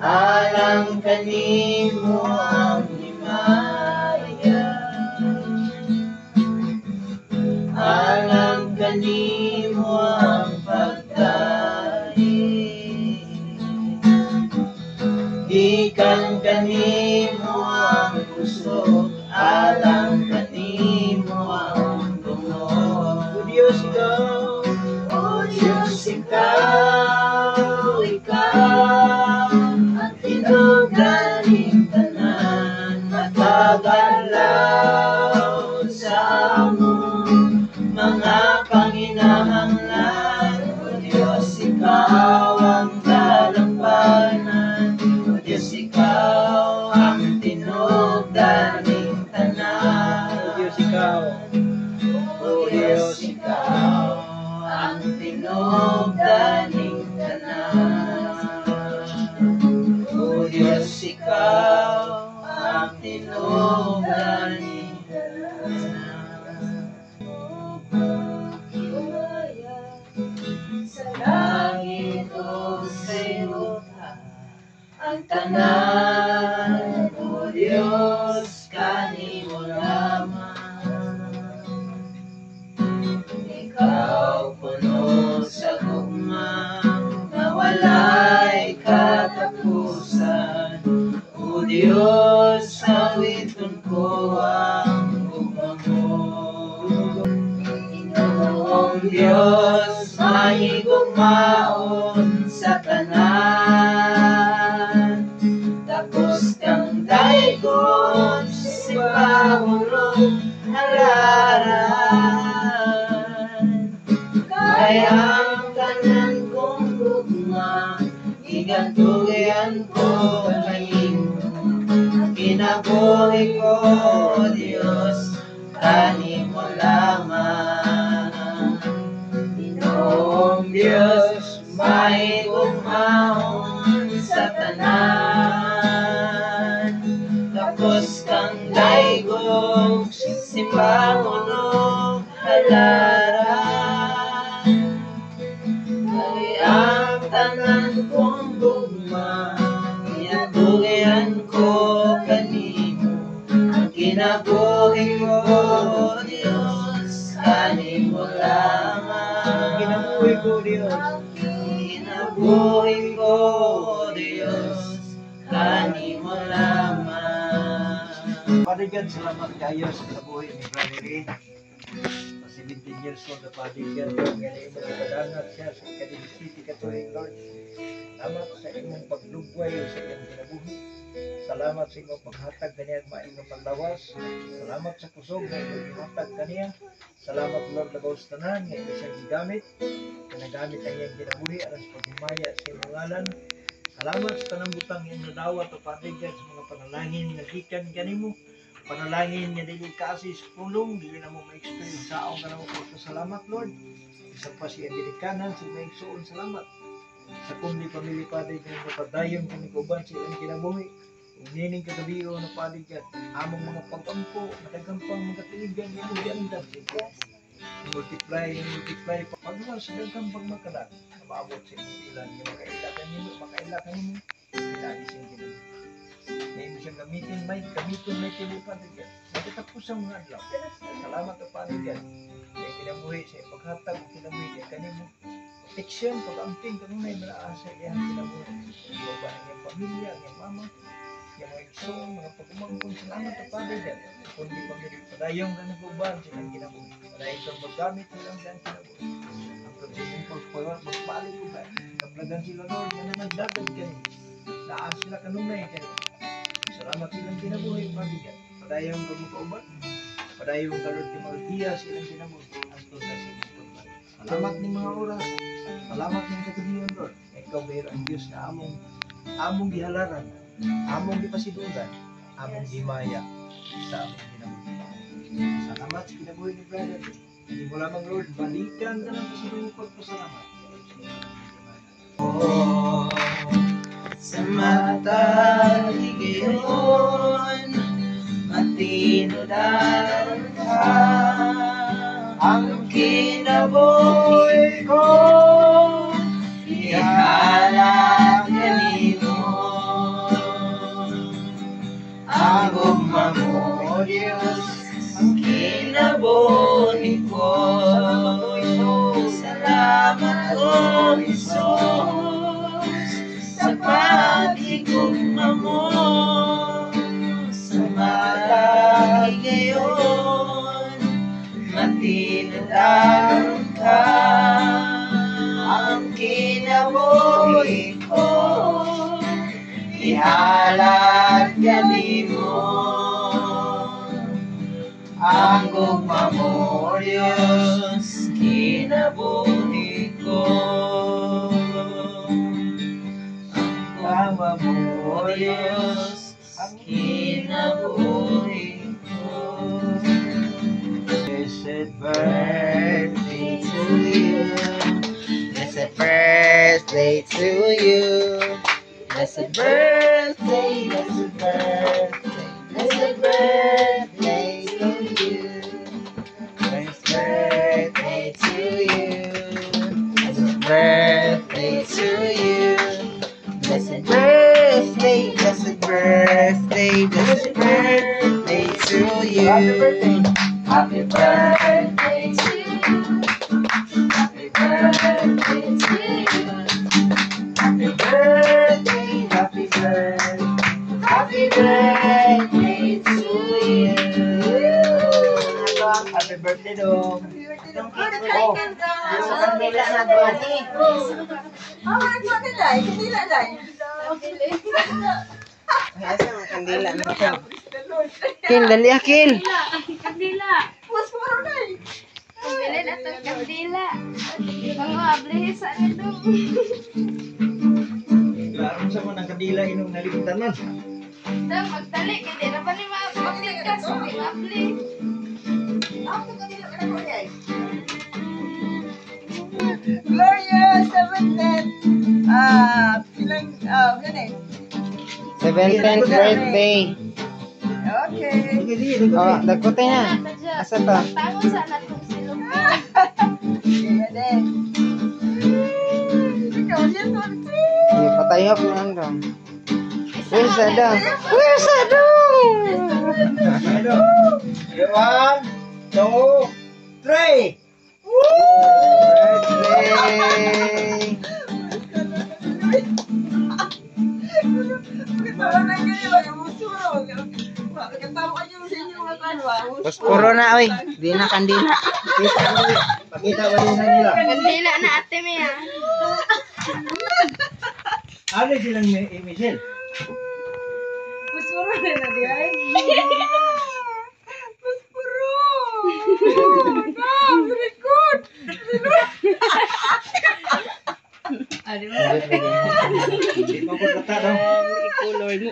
alam kanimo ang himaya, alam kanimo ang pagkain, ikan kanimo ang busog, alam kanimo ang tungod. O Diyos, ikaw, o Diyos, ikaw, ang tinugaling tanan, matagalaw sa among mga panginahanglan. O Diyos, ikaw ang dalampanan, o Diyos, ikaw ang tinugaling tanan. O Diyos, ikaw, o Diyos, ikaw ang tinugaling tanan. O Diyos, ikaw ang tinugaling tanan. Sa langit o sa lupa ang tanan, o Diyos, kanimo lamang. Ikaw puno sa gugma na walay katapusan, o Diyos, awiton ko ang gugma mo. Inoong Diyos, mahigugmaon sa tanan, tapos kang daygon sa pahulong halaran. Kaya ang tanan kong gugma, igantugian ko kanimo. Kinabuhi ko, Diyos, kanimo lamang. Inoong Diyos, may gumahon sa tanan, tapos kang daigong simbahonog halaran. Kaya ang tanan kong gugma, inatugian ko kanimo. Ang kinabuhi ko, Diyos, kanimo lamang. Kinabuhi ko, Diyos, kinabuhi ko, Diyos, kanimo lamang. Father God, salamat kayo sa kinabuhi ni Brother Ray. 17 years old na Father God, ngayon mo nakadangat siya sa Academy City Katuig, Lord. Salamat sa imong paglugway sa iyong kinabuhi. Salamat sa imong paghatag kaniya at maayong paglawas. Salamat sa kusog na imong gihatag kaniya. Salamat, Lord, labaw sa tanan nga ito siyang gigamit. Kanagamit ang iyang kinabuhi alas paghimaya sa imong ngalan. Salamat sa tanang butang iyong nadawat o Father God sa mga panalangin nga gikan kanimo. Panalangin nga dili kasi sa pulong, dili na mo ma-experience sa akong kanang salamat, Lord. Isa pa siya dedikanan sa may suon salamat. Sa kundi pamilya Padre nga napadayon kami kuban sa ilang kinabuhi. Nining kagabiyo na Padre God, among mga pagkampo, matagampang mga tiligan nga nagandam sa ito. Multiply, pagmahal sa nagampang magkalag, na maabot sa ilan nga makailakan nimo, ilagising kinabuhi. Ngayon siyang gamitin may kini Padre God. Matatapos ang mga adlaw. Salamat o Padre God. May kinabuhi sa paghatag o kinabuhi sa kanimo. Proteksyon, pag-angking, kanunay malaasa iyang kinabuhi. Iba ba ang iyong pamilya, ang iyong mama, yung mga igsoon, mga pag-umangkong. Salamat o Padre God. Kundi pamilya, padayong na nag-uban silang kinabuhi. Padayong kang maggamit silang dyan kinabuhi. Ang pagsimulang pagpawag, magpalik ko ba? Kaplagan sila Lord, yan ang nagdagan kanino. Laas sila kanunay kanino. Salamat silang kinabuhi, Padre God. Padayong kamukauban, padayong kalod ng mga tiya silang kinabuhi. Asto sa silang pagpapag. Salamat ng mga oras. Salamat ng katubigan, Lord. Ikaw ba ang Diyos na among gihalaran, among gipasidugan, among gimaya sa among kinabuhi. Salamat sa kinabuhi ni Brother. Hindi mo lamang, Lord, balikan ka ng pasidong pagpasalamat. Sa mata higayon, matinudan ka. Ang kinabuhi ko, ihalap kanino. ang gugmamo Diyos ang kinabuhi ko. Salamat o Isus sa pag-igugmamo sa malaki ngayon. Matinadaan ka ang kinabuhi ko. Ihalat gabi mo ang gugmamo Diyos kinabuhi ko. Ang gugmamo Diyos kinabuhi ko. Blessed birthday to you. Blessed birthday to you. Blessed birthday, blessed birthday, blessed birthday to you. Blessed birthday to you. Blessed birthday to you. Blessed birthday, blessed birthday, blessed birthday to you. Happy birthday. Happy birthday to you. Happy birthday to you. Happy birthday, happy birthday, happy birthday to you. Happy birthday dong. Oh, sa kandila na doon eh. Kandila lang. Ay, asa ang kandila na ito? Kil, dali akil. Kandila. Mas puro na eh. Pabili na itong kandila. Mga ablihis sa nito. Klaro sa mga kandila inong nalimutan man. Dang, magtali. Hindi na ba ni maabli ka? So, maabli. Ako kandila ka na ko niya eh. Gloria, 7th. Pilang, yan eh. 17th birthday. Okay. Sige, sige. Oh, dagkutin na. Asa to? Tangon sa natong silong. Yan eh. Ikaw niya, Tonti. Patayop na lang dong. Where's that dong? Where's that dong? Ano? 1, 2, 3. Birthday! Katawa na kayo, yung musuro. Katawa kayo sa inyo mga kanwa. Mas puro na, oy. Di na kandila. Pakita mo din sa nila. Kandila na ate Mia. Ano silang Michelle? Musuro na na diyan. Muspuro. Very good. Ano? Hindi mo ko kata daw. Color mo.